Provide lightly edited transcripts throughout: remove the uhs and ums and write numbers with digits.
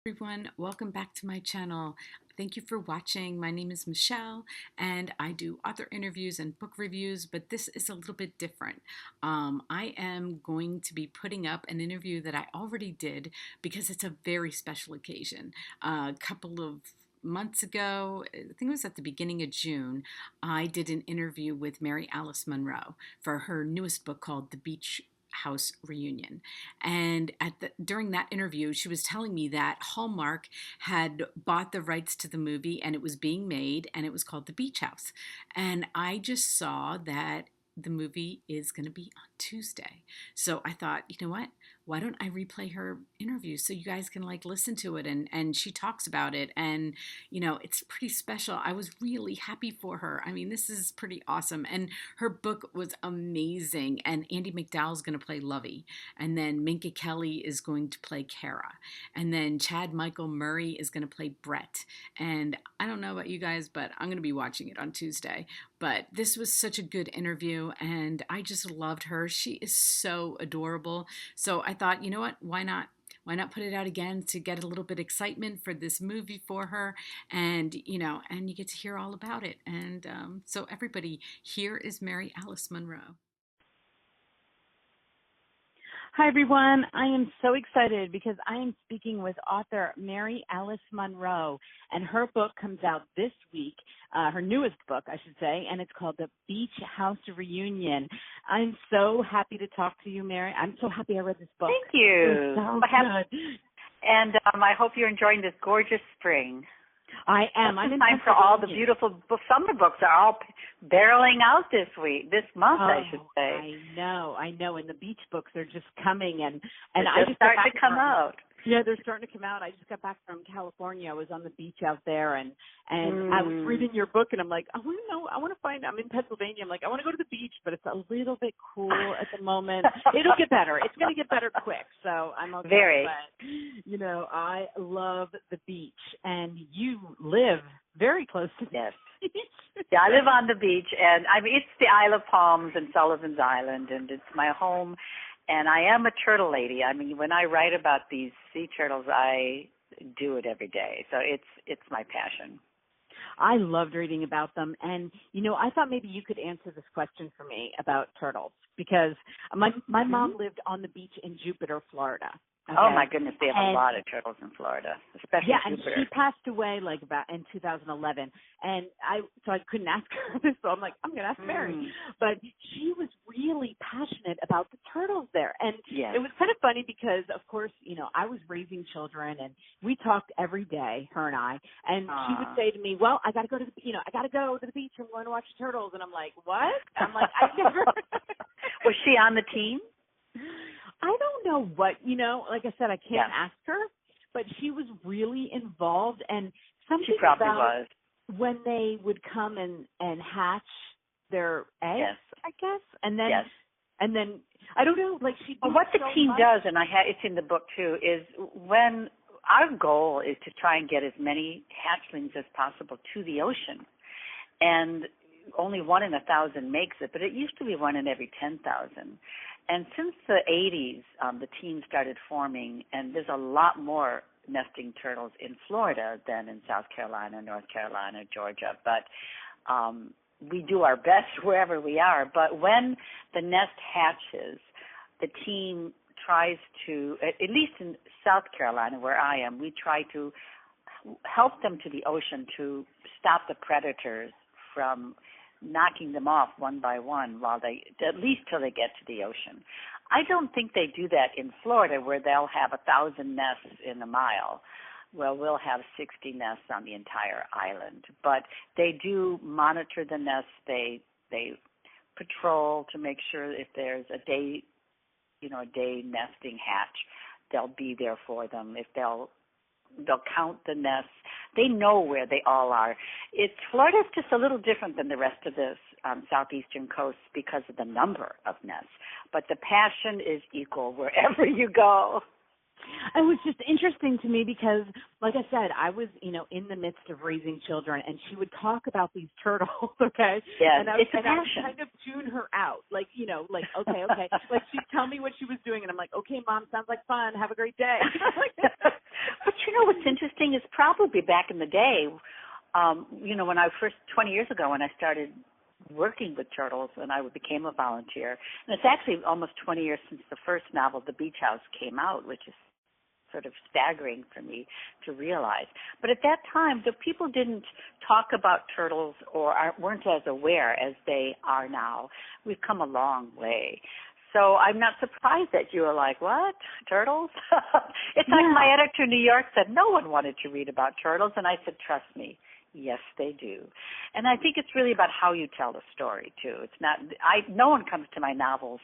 Everyone, welcome back to my channel. Thank you for watching. My name is Michelle and I do author interviews and book reviews, but this is a little bit different. I am going to be putting up an interview that I already did because it's a very special occasion. A couple of months ago, I think it was at the beginning of June, I did an interview with Mary Alice Monroe for her newest book called The Beach House Reunion. And during that interview, she was telling me that Hallmark had bought the rights to the movie and it was being made and it was called The Beach House. And I just saw that the movie is going to be on Tuesday. So I thought, you know what? Why don't I replay her interview so you guys can listen to it, and she talks about it, and it's pretty special. I was really happy for her. I mean, this is pretty awesome, and her book was amazing. And Andy McDowell's going to play Lovey, and then Minka Kelly is going to play Kara, and then Chad Michael Murray is going to play Brett. And I don't know about you guys, but I'm going to be watching it on Tuesday. But this was such a good interview, and I just loved her. She is so adorable. So I thought, you know what? Why not? Why not put it out again to get a little bit excitement for this movie for her? And, and you get to hear all about it. And so everybody, here is Mary Alice Monroe. Hi, everyone. I am so excited because I am speaking with author Mary Alice Monroe, and her book comes out this week, her newest book, I should say, and it's called The Beach House Reunion. I'm so happy to talk to you, Mary. I'm so happy I read this book. Thank you. So good. And I hope you're enjoying this gorgeous spring. I am. I'm in time for all the beautiful summer books are all barreling out this month, I should say. I know. And the beach books are just coming, and I just starting to come out. Yeah, they're starting to come out. I just got back from California. I was on the beach out there, and I was reading your book, and I'm like, I want to find. I'm in Pennsylvania. I'm like, I want to go to the beach, but it's a little bit cool at the moment. It'll get better. It's going to get better quick. So I'm okay. Very. But I love the beach, and you live very close to yes. the beach. Yeah, I live on the beach, and I mean it's the Isle of Palms and Sullivan's Island, and it's my home. And I am a turtle lady. I mean, when I write about these sea turtles, I do it every day. So it's my passion. I loved reading about them. And, I thought maybe you could answer this question for me about turtles, because my mom lived on the beach in Jupiter, Florida. Okay? Oh, my goodness. They have a lot of turtles in Florida, especially Jupiter. And she passed away about in 2011. And I couldn't ask her this, so I'm like, I'm going to ask Mary. But she was really passionate about the turtles there. And It was kind of funny because, of course, I was raising children, and we talked every day, her and I. And she would say to me, well, I got to go to the beach. I'm going to watch the turtles. And I'm like, what? I'm like, I never. Was she on the team? I don't know what, like I said, I can't ask her, but she was really involved, and something she probably about was. When they would come and hatch their eggs, I guess, and then I don't know, she. Well, what the team does, and it's in the book too, is when our goal is to try and get as many hatchlings as possible to the ocean, and only 1 in 1,000 makes it, but it used to be 1 in every 10,000. And since the 80s, the team started forming, and there's a lot more nesting turtles in Florida than in South Carolina, North Carolina, Georgia. But we do our best wherever we are. But when the nest hatches, the team tries to, at least in South Carolina where I am, we try to help them to the ocean to stop the predators from knocking them off one by one at least till they get to the ocean. I don't think they do that in Florida, where they'll have 1,000 nests in a mile. Well, we'll have 60 nests on the entire island. But they do monitor the nests. They patrol to make sure if there's a day nesting hatch, they'll be there for them. If they'll count the nests. They know where they all are. Florida's just a little different than the rest of the southeastern coast because of the number of nests. But the passion is equal wherever you go. It was just interesting to me because, like I said, I was, in the midst of raising children, and she would talk about these turtles, okay? Yeah, and I would kind of tune her out, okay. Like, she'd tell me what she was doing, and I'm like, okay, Mom, sounds like fun. Have a great day. But you know what's interesting is probably back in the day, when I first, 20 years ago when I started working with turtles and I became a volunteer, and it's actually almost 20 years since the first novel, The Beach House, came out, which is sort of staggering for me to realize. But at that time, the people didn't talk about turtles or weren't as aware as they are now. We've come a long way. So I'm not surprised that you were like, what? Turtles? It's like my editor in New York said no one wanted to read about turtles, and I said, trust me, yes, they do. And I think it's really about how you tell the story, too. It's not, no one comes to my novels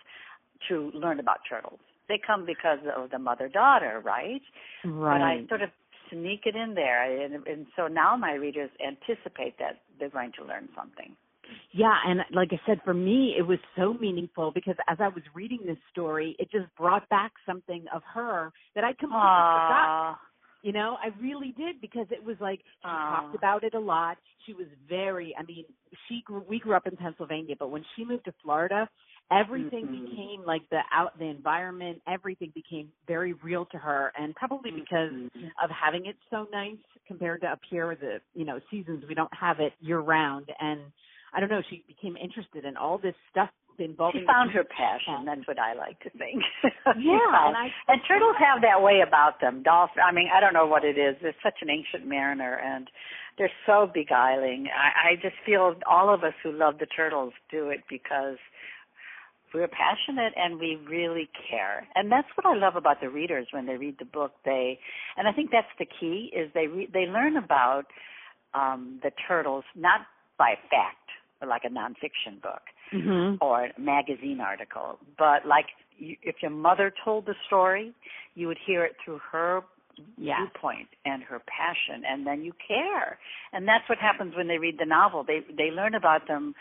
to learn about turtles. They come because of the mother-daughter, right? Right. But I sort of sneak it in there, and so now my readers anticipate that they're going to learn something. Yeah, and like I said, for me, it was so meaningful because as I was reading this story, it just brought back something of her that I completely forgot. You know, I really did, because it was like she talked about it a lot. She was we grew up in Pennsylvania, but when she moved to Florida, everything became like the environment, everything became very real to her, and probably because of having it so nice compared to up here, the seasons, we don't have it year round. And I don't know, she became interested in all this stuff involving. She found her passion. That's what I like to think. Yeah, and turtles have that way about them. Dolphins. I mean, I don't know what it is. They're such an ancient mariner, and they're so beguiling. I just feel all of us who love the turtles do it because we're passionate and we really care. And that's what I love about the readers when they read the book. And I think that's the key, is they learn about the turtles not by fact, or like a nonfiction book or a magazine article, but like if your mother told the story, you would hear it through her viewpoint and her passion, and then you care. And that's what happens when they read the novel. They learn about them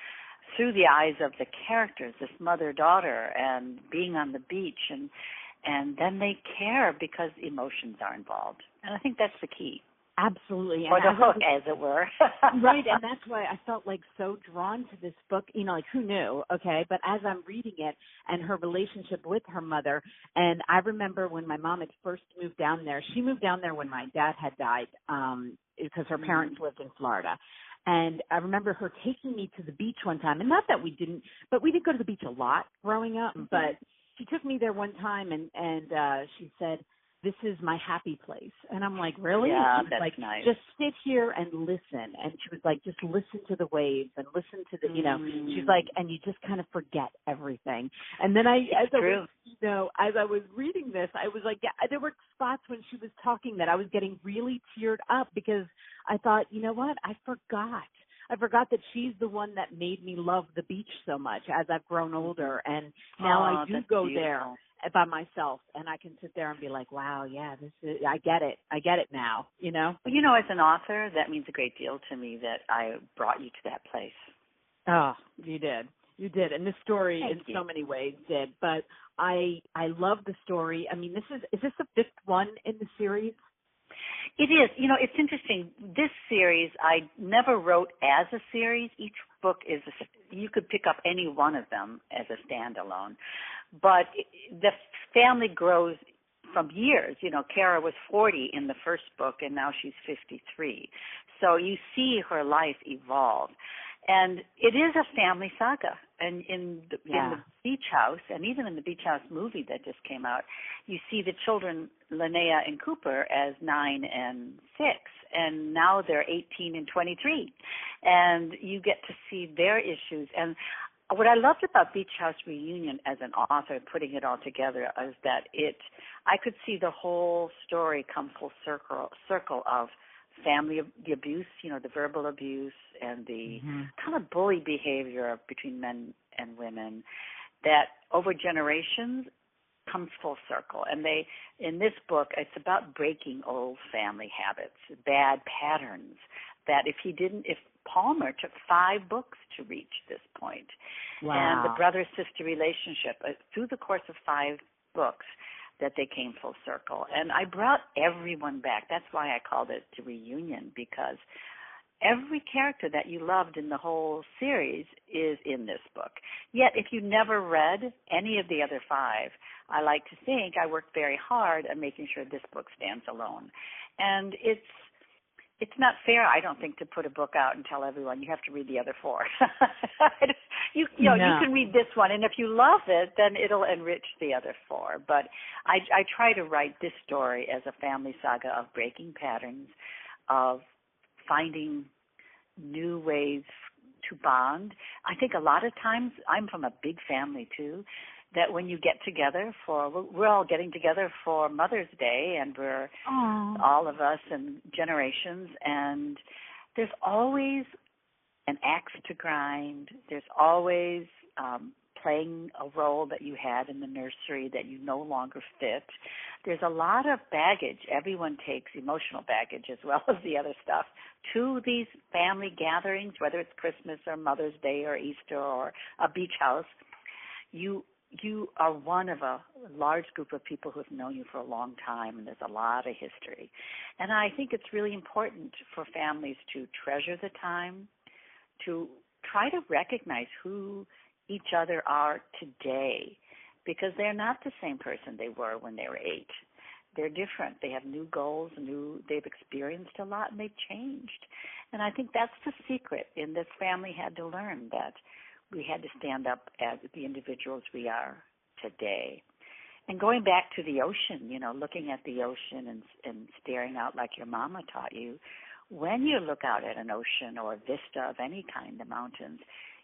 through the eyes of the characters, this mother-daughter, and being on the beach, and then they care because emotions are involved. And I think that's the key. Absolutely. Or the hook, as it were. Right, and that's why I felt like so drawn to this book, like who knew, okay? But as I'm reading it and her relationship with her mother, and I remember when my mom had first moved down there, she moved down there when my dad had died because her parents lived in Florida. And I remember her taking me to the beach one time, and not that we didn't go to the beach a lot growing up, but she took me there one time and she said, "This is my happy place." And I'm like, really? Yeah, and she was that's like, nice. Just sit here and listen. And she was like, just listen to the waves and listen to the, she's like, and you just kind of forget everything. And then as I was reading this, I was like, there were spots when she was talking that I was getting really teared up because I thought, you know what? I forgot that she's the one that made me love the beach so much as I've grown older. And now I do go there by myself, and I can sit there and be like, wow, yeah, I get it now, Well, as an author, that means a great deal to me that I brought you to that place. Oh, you did, and this story so many ways did, but I love the story. I mean, is this the fifth one in the series? It is. It's interesting. This series I never wrote as a series. Each book you could pick up any one of them as a standalone. But the family grows from years. Kara was 40 in the first book, and now she's 53. So you see her life evolve. And it is a family saga. And in the Beach House, and even in the Beach House movie that just came out, you see the children, Linnea and Cooper, as 9 and 6. And now they're 18 and 23. And you get to see their issues. And what I loved about Beach House Reunion as an author, putting it all together, is that I could see the whole story come full circle of family, the abuse, the verbal abuse and the kind of bully behavior between men and women that over generations comes full circle. And in this book, it's about breaking old family habits, bad patterns that if Palmer took 5 books to reach this point. Wow. And the brother-sister relationship through the course of 5 books that they came full circle. And I brought everyone back. That's why I called it the reunion, because every character that you loved in the whole series is in this book. Yet, if you never read any of the other 5, I like to think I worked very hard at making sure this book stands alone. And it's not fair, I don't think, to put a book out and tell everyone you have to read the other 4. You can read this one, and if you love it, then it'll enrich the other 4. But I try to write this story as a family saga of breaking patterns, of finding new ways to bond. I think a lot of times, I'm from a big family too, that when you get together we're all getting together for Mother's Day, and we're all of us and generations, and there's always an axe to grind. There's always playing a role that you had in the nursery that you no longer fit. There's a lot of baggage. Everyone takes emotional baggage as well as the other stuff to these family gatherings, whether it's Christmas or Mother's Day or Easter or a beach house. You are one of a large group of people who have known you for a long time, and there's a lot of history. And I think it's really important for families to treasure the time, to try to recognize who each other are today, because they're not the same person they were when they were 8. They're different. They have new goals, they've experienced a lot, and they've changed. And I think that's the secret. And this family had to learn that we had to stand up as the individuals we are today. And going back to the ocean, looking at the ocean and staring out like your mama taught you, when you look out at an ocean or a vista of any kind, the mountains,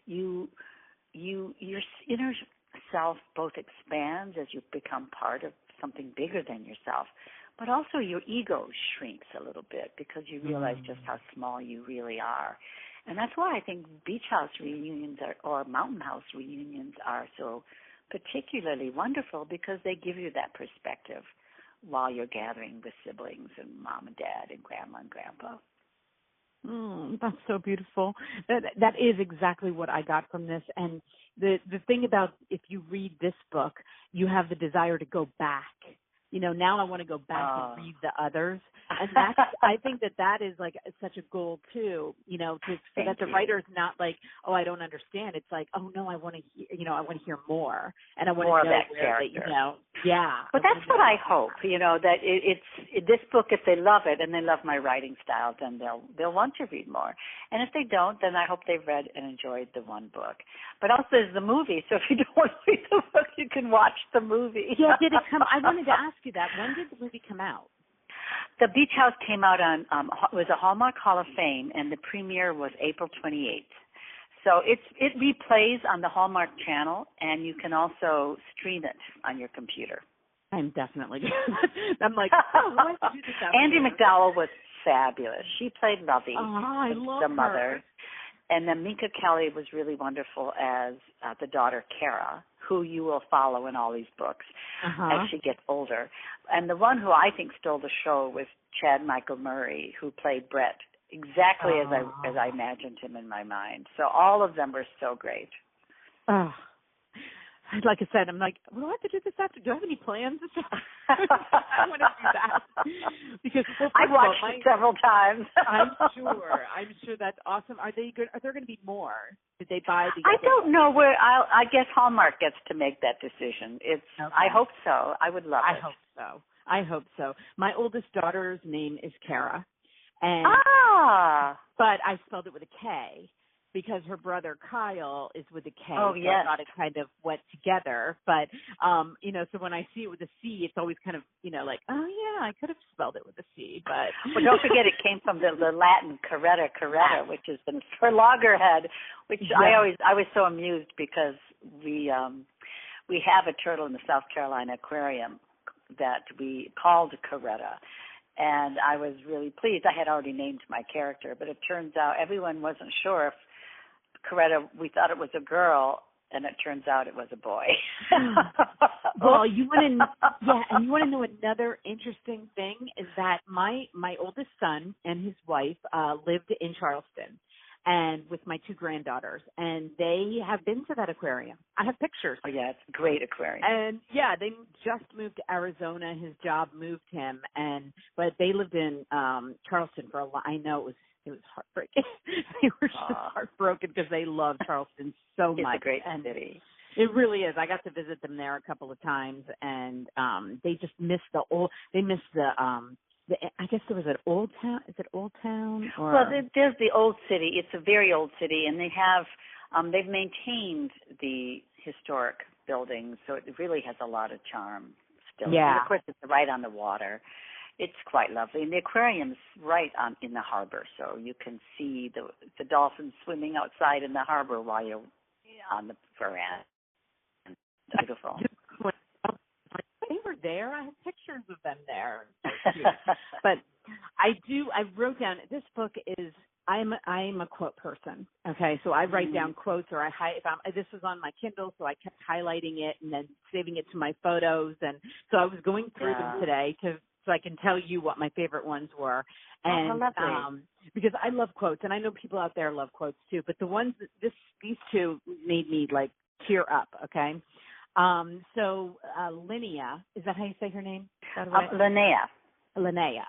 your inner self both expands as you become part of something bigger than yourself, but also your ego shrinks a little bit because you realize just how small you really are. And that's why I think beach house reunions or mountain house reunions are so particularly wonderful, because they give you that perspective while you're gathering with siblings and mom and dad and grandma and grandpa. That's so beautiful. That is exactly what I got from this. And the thing about, if you read this book, you have the desire to go back. Now I want to go back and read the others. And I think that is like such a goal too, so that the writer's not like, oh, I don't understand. It's like, oh no, I want to hear, I want to hear more, and I want more to know of that character. Yeah. But that's what I hope, that it's this book. If they love it and they love my writing style, then they'll want to read more. And if they don't, then I hope they've read and enjoyed the one book. But also there's the movie, so if you don't want to read the book, you can watch the movie. Yeah, did it come? I wanted to ask you that. When did the movie come out? The Beach House came out on was a Hallmark Hall of Fame, and the premiere was April 28th. So it replays on the Hallmark Channel, and you can also stream it on your computer. I'm definitely. I'm like, why did you do this? Andie MacDowell was fabulous. She played Lovey, I love the mother. her. And then Minka Kelly was really wonderful as the daughter, Kara, who you will follow in all these books as she gets older. And the one who I think stole the show was Chad Michael Murray, who played Brett, exactly as I imagined him in my mind. So all of them were so great. Like I said, I'm like, well, I have to do this after. Do I have any plans? I want to do that. Because I've watched it several times. I'm sure that's awesome. Are they good? Are there going to be more? Did they buy the? I don't know where. I guess Hallmark gets to make that decision. Okay. I hope so. I would love it. I hope so. My oldest daughter's name is Kara, and but I spelled it with a K, because her brother Kyle is with a K. Oh, yes. So I thought it kind of went together. But, so when I see it with a C, it's always kind of, like, oh, yeah, I could have spelled it with a C. But well, don't forget it came from the Latin caretta, which is for loggerhead, which I was so amused because we have a turtle in the South Carolina aquarium that we called Caretta. And I was really pleased. I had already named my character, but it turns out everyone wasn't sure if Coretta, we thought it was a girl, and it turns out it was a boy. Well, you want to know another interesting thing is that my oldest son and his wife lived in Charleston, and with my 2 granddaughters, and they have been to that aquarium. I have pictures. Oh yeah, it's a great aquarium. And yeah, they just moved to Arizona. His job moved him, but they lived in Charleston for a while. I know it it was heartbreaking. They were just heartbroken because they love Charleston so much. It's a great city. It really is. I got to visit them there a couple of times, and they just missed I guess there was an Old Town. Is it Old Town? Or? Well, there's the old city. It's a very old city, and they have they've maintained the historic buildings, so it really has a lot of charm still. Yeah. And of course, it's right on the water. It's quite lovely, and the aquarium's right in the harbor, so you can see the dolphins swimming outside in the harbor while you're on the veranda. Beautiful. They were there. I have pictures of them there. But I wrote down, this book is, I'm a quote person. Okay. So I write down quotes, or this was on my Kindle, so I kept highlighting it and then saving it to my photos. And so I was going through them today so I can tell you what my favorite ones were. And because I love quotes, and I know people out there love quotes too, but the ones these two made me like tear up. Okay. So Linnea, is that how you say her name? Linnea,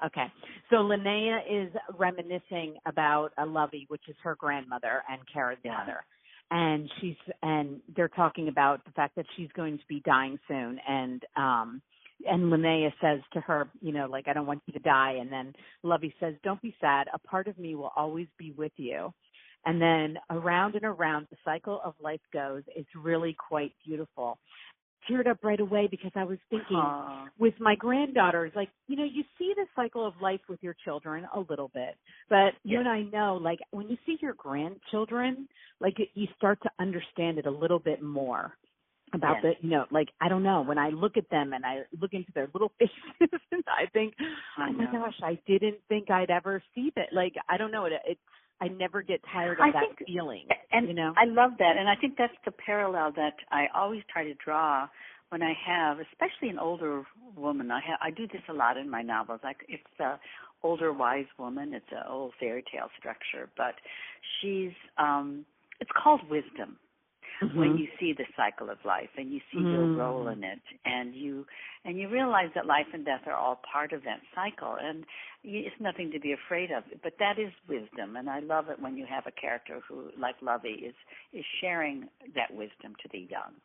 okay. So Linnea is reminiscing about Lovey, which is her grandmother and Kara's mother. And they're talking about the fact that she's going to be dying soon. And Linnea says to her, like, I don't want you to die. And then Lovey says, don't be sad. A part of me will always be with you. And then around and around the cycle of life goes. It's really quite beautiful. Teared up right away because I was thinking with my granddaughters, like, you see the cycle of life with your children a little bit, but you and I know, like, when you see your grandchildren, like, you start to understand it a little bit more about like, I don't know, when I look at them and I look into their little faces, I think, oh my gosh, I didn't think I'd ever see that. Like, I don't know, I never get tired of that feeling. And I love that. And I think that's the parallel that I always try to draw when I have, especially an older woman. I do this a lot in my novels. It's the older wise woman. It's an old fairy tale structure, but she's it's called wisdom. When you see the cycle of life and you see your role in it, and you realize that life and death are all part of that cycle, and it's nothing to be afraid of. But that is wisdom, and I love it when you have a character who, like Lovey, is sharing that wisdom to the young.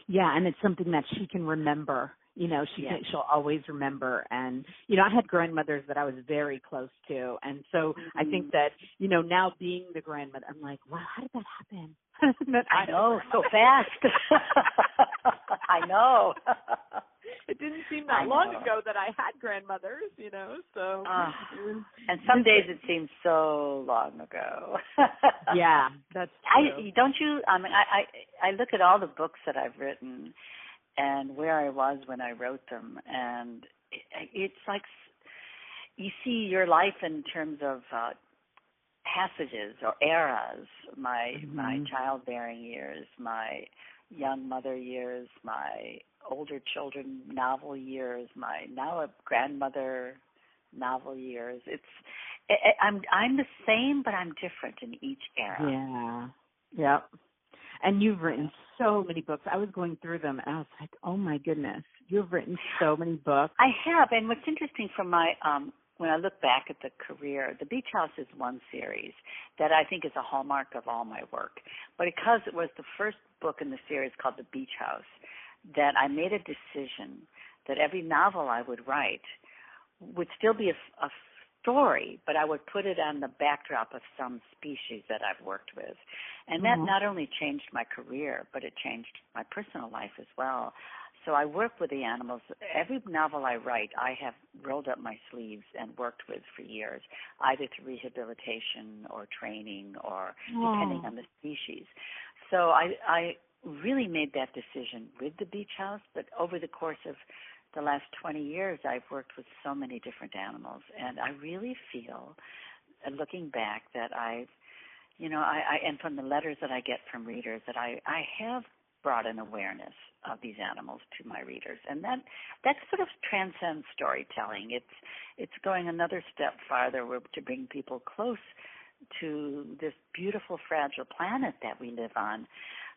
Yeah, and it's something that she can remember. She'll always remember. And, I had grandmothers that I was very close to. And so I think that, now being the grandmother, I'm like, wow, how did that happen? I know, so fast. I know. It didn't seem that long ago that I had grandmothers, so. And some days it seems so long ago. Yeah, that's true. Don't you? I mean, I look at all the books that I've written and where I was when I wrote them, and it's like you see your life in terms of passages or eras, my childbearing years, my young mother years, my older children novel years, my now a grandmother novel years. I'm the same, but I'm different in each era. Yeah. And you've written so many books. I was going through them, and I was like, oh, my goodness, you've written so many books. I have, and what's interesting from my when I look back at the career, The Beach House is one series that I think is a hallmark of all my work. But because it was the first book in the series called The Beach House, that I made a decision that every novel I would write would still be a story, but I would put it on the backdrop of some species that I've worked with. And that not only changed my career, but it changed my personal life as well. So I work with the animals. Every novel I write, I have rolled up my sleeves and worked with for years, either through rehabilitation or training or depending on the species. So I really made that decision with the Beach House, but over the course of the last 20 years, I've worked with so many different animals, and I really feel, looking back, that and from the letters that I get from readers, that I have brought an awareness of these animals to my readers, and that sort of transcends storytelling. It's going another step farther to bring people close to this beautiful, fragile planet that we live on,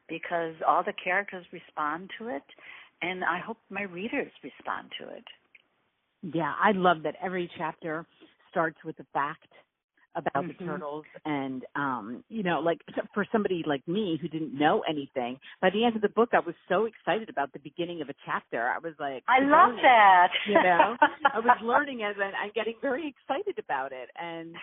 because all the characters respond to it, and I hope my readers respond to it. Yeah, I love that every chapter starts with a fact about the turtles. And, like for somebody like me who didn't know anything, by the end of the book, I was so excited about the beginning of a chapter. I was like, I love that. I was learning it and I'm getting very excited about it. And,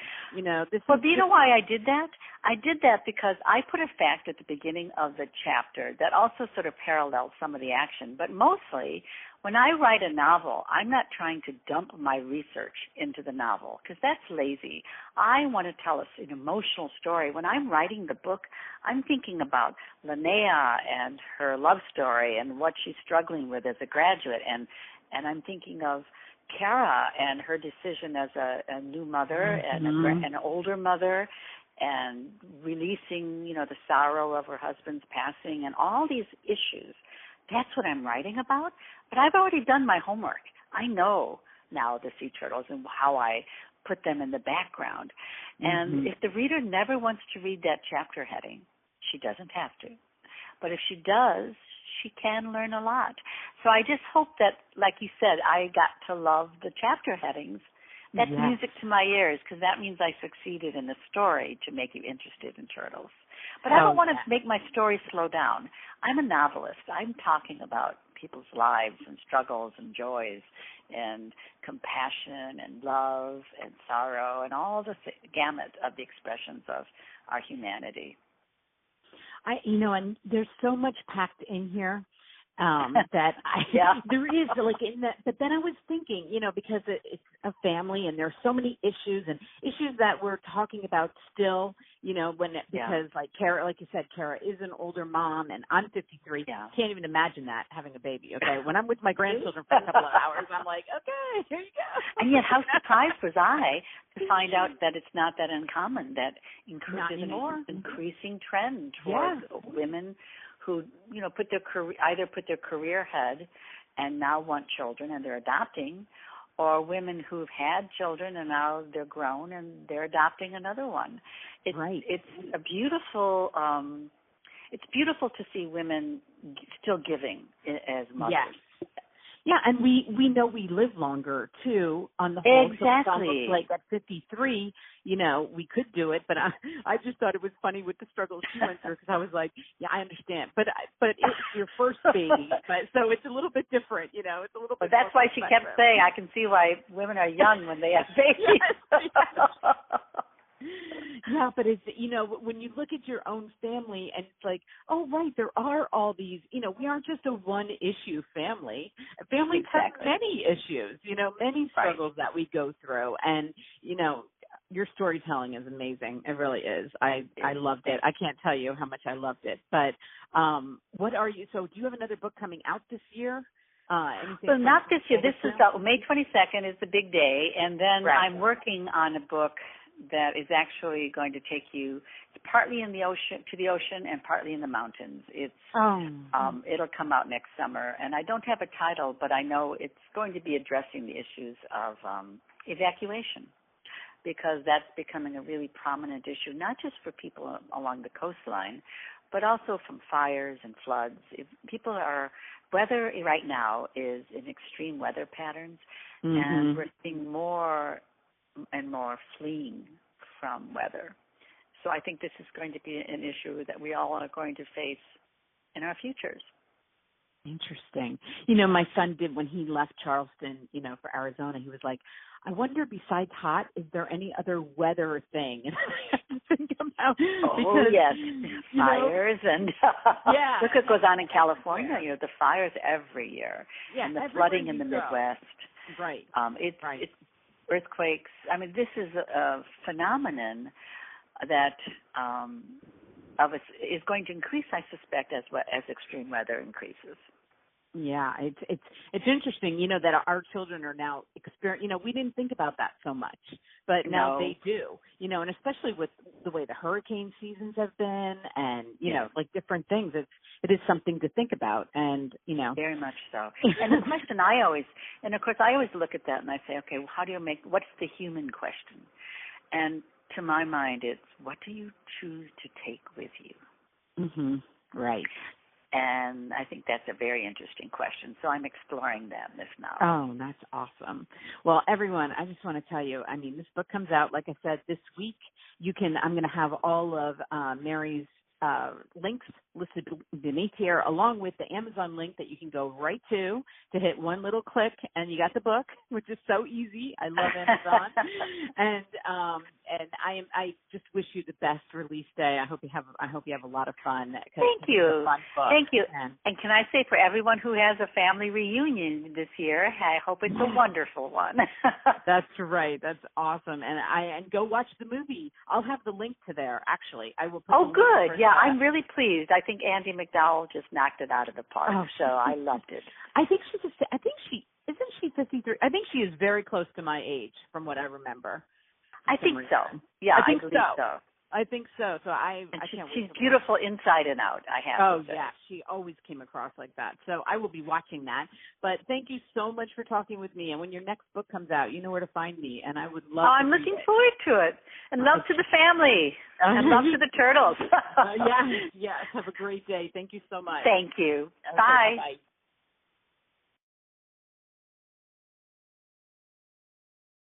Well, do you know why I did that? I did that because I put a fact at the beginning of the chapter that also sort of paralleled some of the action. But mostly, when I write a novel, I'm not trying to dump my research into the novel because that's lazy. I want to tell us an emotional story. When I'm writing the book, I'm thinking about Linnea and her love story and what she's struggling with as a graduate. And I'm thinking of Kara and her decision as a new mother and an older mother, and releasing, the sorrow of her husband's passing and all these issues. That's what I'm writing about. But I've already done my homework. I know now the sea turtles and how I put them in the background. And if the reader never wants to read that chapter heading, she doesn't have to. But if she does, she can learn a lot. So I just hope that, like you said, I got to love the chapter headings. That's music to my ears, because that means I succeeded in the story to make you interested in turtles. But I don't want to make my story slow down. I'm a novelist. I'm talking about people's lives and struggles and joys and compassion and love and sorrow and all the gamut of the expressions of our humanity. And there's so much packed in here that there is like in that. But then I was thinking, because it's a family and there's so many issues that we're talking about still, because like Kara, like you said, Kara is an older mom and I'm 53. Can't even imagine that, having a baby. Okay. When I'm with my grandchildren for a couple of hours, I'm like, okay, here you go. And yet how surprised was I to find out that it's not that uncommon, that there's an increasing trend toward women who, either put their career ahead and now want children and they're adopting, or women who've had children and now they're grown and they're adopting another one. It's a beautiful, it's beautiful to see women still giving as mothers. Yes. Yeah, and we know we live longer too on the whole. Exactly. So like at 53, we could do it, but I just thought it was funny with the struggles she went through, because I was like, yeah, I understand, but it's your first baby, but so it's a little bit different, it's a little bit. But that's why she kept saying, I can see why women are young when they have babies. Yes. Yeah, but it's, when you look at your own family and it's like, oh, right, there are all these, we aren't just a one-issue family. Families have many issues, many struggles that we go through. And, your storytelling is amazing. It really is. I loved it. I can't tell you how much I loved it. But so do you have another book coming out this year? So not this year. This is May 22nd is the big day. And then I'm working on a book that is actually going to take you partly in the ocean, to the ocean, and partly in the mountains. It'll come out next summer, and I don't have a title, but I know it's going to be addressing the issues of evacuation, because that's becoming a really prominent issue, not just for people along the coastline, but also from fires and floods. Weather right now is in extreme weather patterns, and we're seeing more and more fleeing from weather. So I think this is going to be an issue that we all are going to face in our futures. Interesting. My son did, when he left Charleston, for Arizona, he was like, I wonder, besides hot, is there any other weather thing? And I have to think about fires and look what goes on in California. The fires every year, and the flooding in the Midwest. Right. It's earthquakes. I mean, this is a phenomenon that is going to increase, I suspect, as extreme weather increases. Yeah, it's interesting, that our children are now we didn't think about that so much, but now they do, and especially with the way the hurricane seasons have been, and like different things, it is something to think about, and very much so. And the question I always look at that and I say, okay, well, what's the human question? And to my mind, it's, what do you choose to take with you? Right. And I think that's a very interesting question. So I'm exploring that in this novel. Oh, that's awesome. Well, everyone, I just want to tell you, I mean, this book comes out, like I said, this week. I'm going to have all of Mary's links listed beneath here, along with the Amazon link that you can go right to hit one little click, and you got the book, which is so easy. I love Amazon. and I just wish you the best release day. I hope you have a lot of fun. Thank you. Thank you. And can I say, for everyone who has a family reunion this year, I hope it's a wonderful one. That's right. That's awesome. And go watch the movie. I'll have the link to there. Actually, I will put. Oh, good. Yeah, I'm really pleased. I think Andy McDowell just knocked it out of the park. Oh, so I loved it. I think isn't she 53? I think she is very close to my age, from what I remember. I think so. Yeah, I believe so. I think so. So I can't wait. She's beautiful inside and out, I have to say. Yeah, she always came across like that. So I will be watching that. But thank you so much for talking with me. And when your next book comes out, you know where to find me. And I would love. I'm looking forward to it. And love to the family. And love to the turtles. Yes. Have a great day. Thank you so much. Thank you. Okay, bye. bye-bye.